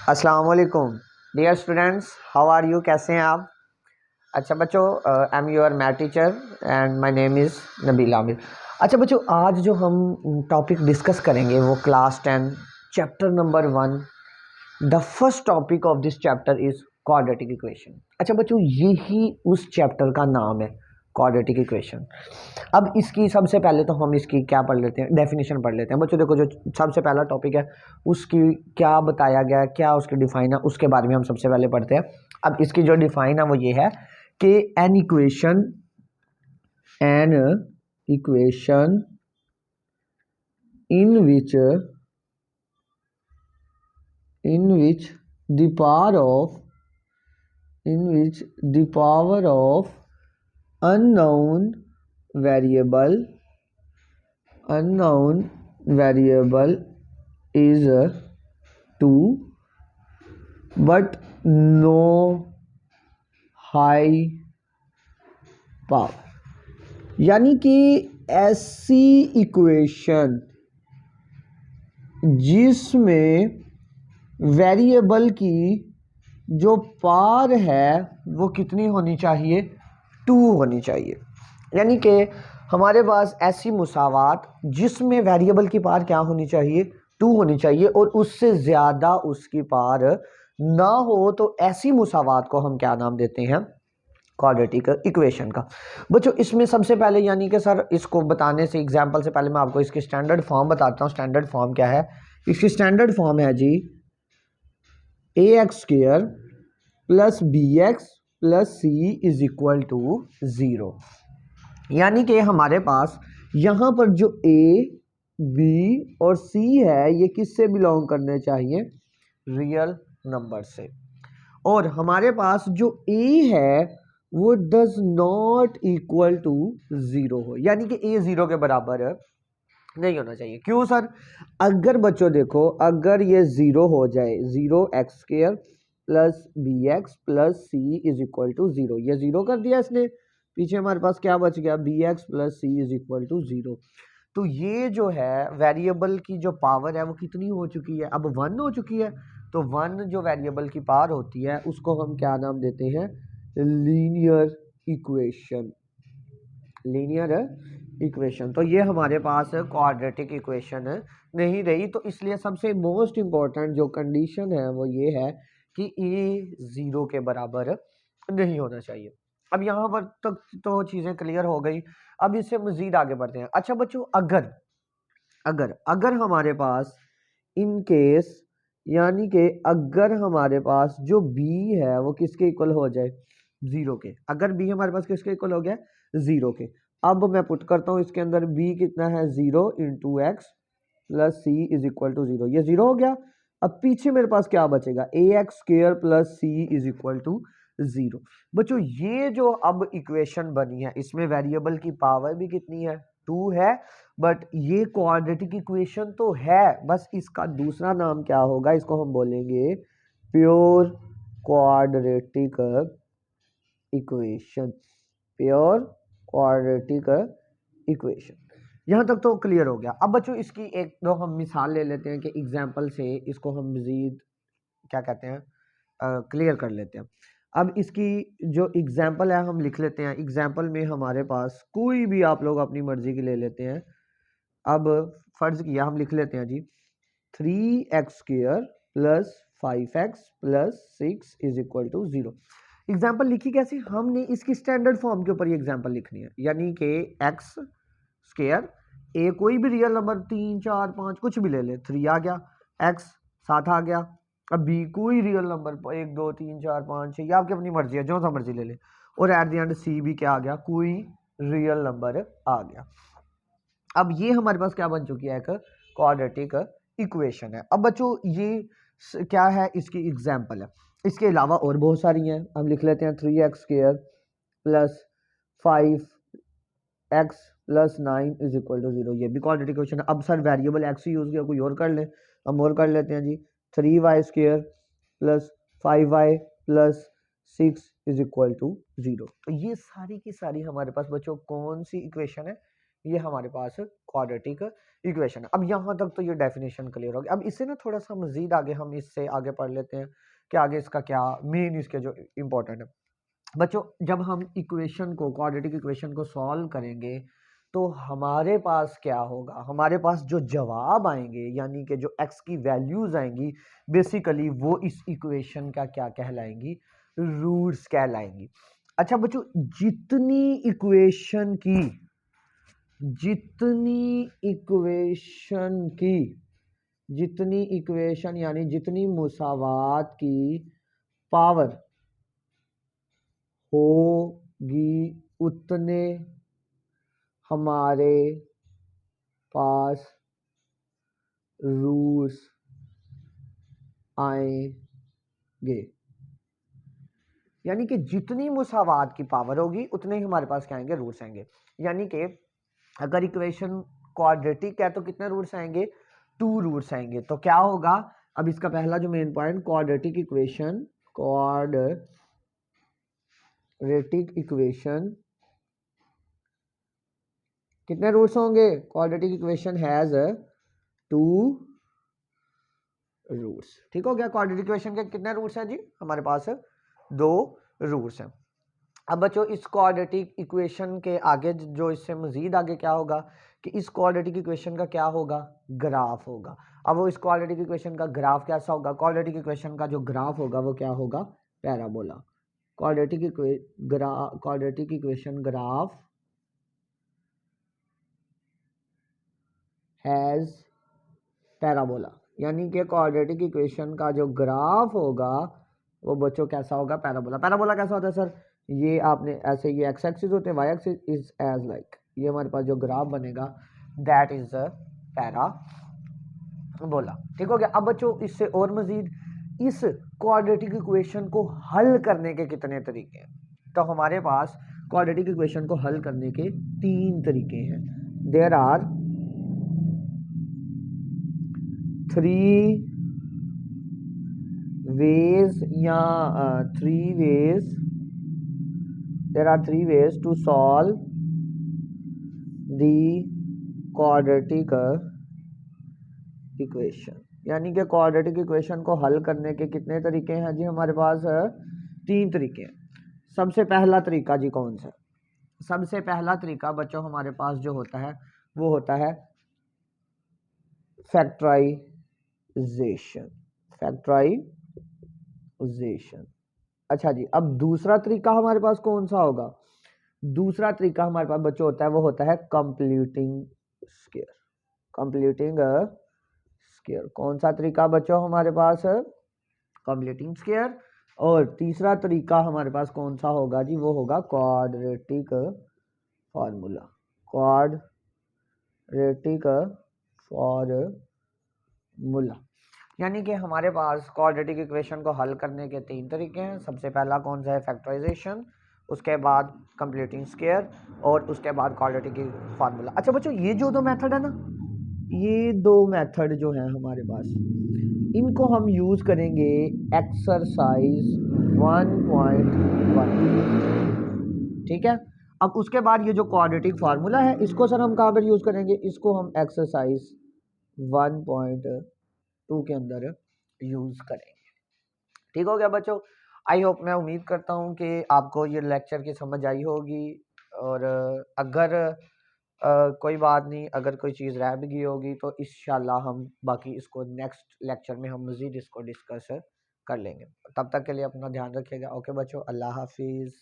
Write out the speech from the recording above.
अस्सलाम वालेकुम dear students, how are you? कैसे हैं आप? अच्छा बच्चों, I am your math teacher and my name is Nabeel Aamir. अच्छा बच्चों, आज जो हम टॉपिक डिस्कस करेंगे वो class 10 chapter number 1, the first topic of this chapter is quadratic equation. अच्छा बच्चों, यही उस चैप्टर का नाम है, क्वाड्रेटिक इक्वेशन। अब इसकी सबसे पहले तो हम इसकी क्या पढ़ लेते हैं, डेफिनेशन पढ़ लेते हैं। बच्चों देखो, जो सबसे पहला टॉपिक है उसकी क्या बताया गया है, क्या उसकी डिफाइन है, उसके बारे में हम सबसे पहले पढ़ते हैं। अब इसकी जो डिफाइन है वो ये है कि an equation in which the power of unknown variable is 2 but no high power। यानी कि ऐसी इक्वेशन जिसमें वेरिएबल की जो पावर है वो कितनी होनी चाहिए? 2 होनी चाहिए। यानी कि हमारे पास ऐसी मुसावात जिसमें वेरिएबल की पावर क्या होनी चाहिए? 2 होनी चाहिए, और उससे ज़्यादा उसकी पावर ना हो तो ऐसी मुसावात को हम क्या नाम देते हैं? क्वाड्रेटिक इक्वेशन का। बच्चों इसमें सबसे पहले, यानी कि सर इसको बताने से, एग्जांपल से पहले मैं आपको इसकी स्टैंडर्ड फॉर्म बताता हूँ। स्टैंडर्ड फॉर्म क्या है? इसकी स्टैंडर्ड फॉर्म है जी ax² plus bx plus c is equal to 0। यानी कि हमारे पास यहाँ पर जो a, b और c है ये किससे बिलोंग करने चाहिए? रियल नंबर से। और हमारे पास जो a है वो डज नॉट इक्वल टू 0 हो, यानी कि a 0 के बराबर नहीं होना चाहिए। क्यों सर? अगर बच्चों देखो, अगर ये 0 हो जाए, 0x² plus bx plus c is equal to 0, ये 0 कर दिया इसने, पीछे हमारे पास क्या बच गया? bx plus c is equal to 0। तो ये जो है वेरिएबल की जो पावर है वो कितनी हो चुकी है? अब 1 हो चुकी है। तो 1 जो वेरिएबल की पावर होती है उसको हम क्या नाम देते हैं? Linear equation. Linear equation. तो ये हमारे पास क्वाड्रेटिक इक्वेशन नहीं रही। तो इसलिए सबसे मोस्ट इम्पोर्टेंट जो कंडीशन है वो ये है कि ए 0 के बराबर नहीं होना चाहिए। अब यहाँ पर तक तो चीज़ें क्लियर हो गई। अब इससे मज़ीद आगे बढ़ते हैं। अच्छा बच्चों, अगर अगर अगर हमारे पास इन केस, यानी कि अगर हमारे पास जो b है वो किसके इक्वल हो जाए? 0 के। अगर b हमारे पास किसके इक्वल हो गया? 0 के। अब मैं पुट करता हूँ इसके अंदर, b कितना है? 0 into x plus c is equal to 0। ये 0 हो गया। अब पीछे मेरे पास क्या बचेगा? ax² plus c is equal to 0। बच्चों ये जो अब इक्वेशन बनी है इसमें वेरिएबल की पावर भी कितनी है? 2 है। बट ये क्वाड्रेटिक इक्वेशन तो है, बस इसका दूसरा नाम क्या होगा? इसको हम बोलेंगे pure quadratic equation. Pure quadratic equation. यहाँ तक तो क्लियर हो गया। अब बच्चों इसकी एक दो हम मिसाल ले लेते हैं कि एग्जाम्पल से इसको हम मज़ीद क्या कहते हैं, क्लियर कर लेते हैं। अब इसकी जो एग्जाम्पल है हम लिख लेते हैं। एग्जाम्पल में हमारे पास कोई भी आप लोग अपनी मर्जी की ले लेते हैं। अब फर्ज किया हम लिख लेते हैं जी 3x² plus 5x plus 6 is equal to 0। Example लिखी कैसे? हमने इसकी स्टैंडर्ड फॉर्म के ऊपर ये एग्जाम्पल लिखनी है। यानी कि x², ए कोई भी रियल नंबर 3 4 5 कुछ भी ले ले, 3 आ गया, x 7 आ गया। अब बी कोई रियल नंबर 1 2 3 4 5 6, ये आपकी अपनी मर्जी है, जो सा मर्जी ले ले। और एट द एंड सी भी क्या आ गया? कोई रियल नंबर आ गया। अब ये हमारे पास क्या बन चुकी है? एक क्वाड्रेटिक इक्वेशन है। अब बच्चों ये क्या है? इसकी एग्जाम्पल है। इसके अलावा और बहुत सारी हैं, हम लिख लेते हैं 3x² plus 5x plus 9 is equal to 0। ये भी क्वाड्रेटिक इक्वेशन है। अब सर वेरिएबल x यूज किया, कोई और कर ले, हम और कर लेते हैं जी 3y² plus 5y plus 6 is equal to 0। तो ये सारी की सारी हमारे पास बच्चों कौन सी इक्वेशन है? ये हमारे पास क्वाड्रेटिक इक्वेशन है। अब यहाँ तक तो ये डेफिनेशन क्लियर हो गया। अब इससे ना थोड़ा सा मजीद आगे हम इससे आगे पढ़ लेते हैं कि आगे इसका क्या मेन इसके जो इम्पोर्टेंट है। बच्चों जब हम इक्वेशन को क्वाड्रेटिक इक्वेशन को सॉल्व करेंगे तो हमारे पास क्या होगा, हमारे पास जो जवाब आएंगे यानी कि जो x की वैल्यूज आएंगी बेसिकली वो इस इक्वेशन का क्या कहलाएंगी, रूट्स कहलाएंगी। अच्छा बच्चों जितनी इक्वेशन यानी जितनी मुसावात की पावर होगी उतने हमारे पास रूट्स आएंगे। यानी कि जितनी मुसावात की पावर होगी उतने ही हमारे पास क्या आएंगे, रूट्स आएंगे। यानी कि अगर इक्वेशन क्वाड्रेटिक है तो कितने रूट्स आएंगे, 2 रूट्स आएंगे। तो क्या होगा, अब इसका पहला जो मेन पॉइंट क्वाड्रेटिक इक्वेशन कितने रूट्स होंगे, क्वाड्रेटिक इक्वेशन हैज 2 रूट्स। ठीक हो गया, क्वाड्रेटिक इक्वेशन के कितने रूट्स हैं जी, हमारे पास 2 रूट्स हैं। अब बच्चों इस क्वाड्रेटिक इक्वेशन के आगे जो इससे मजीद आगे क्या होगा कि इस क्वाड्रेटिक इक्वेशन का क्या होगा, ग्राफ होगा। अब वो इस क्वाड्रेटिक इक्वेशन का ग्राफ कैसा होगा, क्वाड्रेटिक इक्वेशन का जो ग्राफ होगा वो क्या होगा, parabola. Quadratic equation graph has parabola, यानी कि क्वाड्रेटिक इक्वेशन का जो ग्राफ होगा वो बच्चों कैसा होगा, पैराबोला। पैराबोला कैसा होता है सर, ये आपने ऐसे ये एक्स एक्सिस होते हैं, y axis is as like, ये हमारे पास जो ग्राफ बनेगा दैट इज पैराबोला। ठीक हो गया। अब बच्चों इससे और मजीद इस क्वाड्रेटिक इक्वेशन को हल करने के कितने तरीके हैं, तो हमारे पास क्वाड्रेटिक इक्वेशन को हल करने के 3 तरीके हैं। देयर आर 3 ways या 3 ways, there are 3 ways to solve the quadratic equation। यानी कि क्वाड्रेटिक इक्वेशन को हल करने के कितने तरीके हैं जी, हमारे पास 3 तरीके हैं। सबसे पहला तरीका जी कौन सा, सबसे पहला तरीका बच्चों हमारे पास जो होता है वो होता है फैक्टराइजेशन। अच्छा जी, अब दूसरा तरीका हमारे पास कौन सा होगा, दूसरा तरीका हमारे पास बच्चों होता है वो होता है कंप्लीटिंग स्क्वायर। कौन सा तरीका बच्चों हमारे पास है, कंप्लीटिंग स्क्वायर। और तीसरा तरीका हमारे पास कौन सा होगा जी, वो होगा क्वाड्रेटिक फार्मूला। यानी कि हमारे पास क्वाड्रेटिक इक्वेशन को हल करने के 3 तरीके हैं। सबसे पहला कौन सा है, फैक्टराइजेशन, उसके बाद कंप्लीटिंग स्क्वायर और उसके बाद क्वाड्रेटिक फार्मूला। अच्छा बच्चों ये जो 2 मेथड है ना, ये 2 मेथड जो हैं हमारे पास, इनको हम यूज करेंगे एक्सरसाइज 1.1। ठीक है। अब उसके बाद ये जो क्वाड्रेटिक फार्मूला है इसको सर हम कहाँ पर यूज करेंगे, इसको हम एक्सरसाइज 1.2 के अंदर यूज करेंगे। ठीक हो गया बच्चों, आई होप, मैं उम्मीद करता हूँ कि आपको ये लेक्चर की समझ आई होगी। और अगर कोई बात नहीं, अगर कोई चीज़ रह भी गई होगी तो इंशाल्लाह हम बाकी इसको नेक्स्ट लेक्चर में हम मज़ीद इसको डिस्कस कर लेंगे। तब तक के लिए अपना ध्यान रखिएगा। ओके बच्चों, अल्लाह हाफिज़।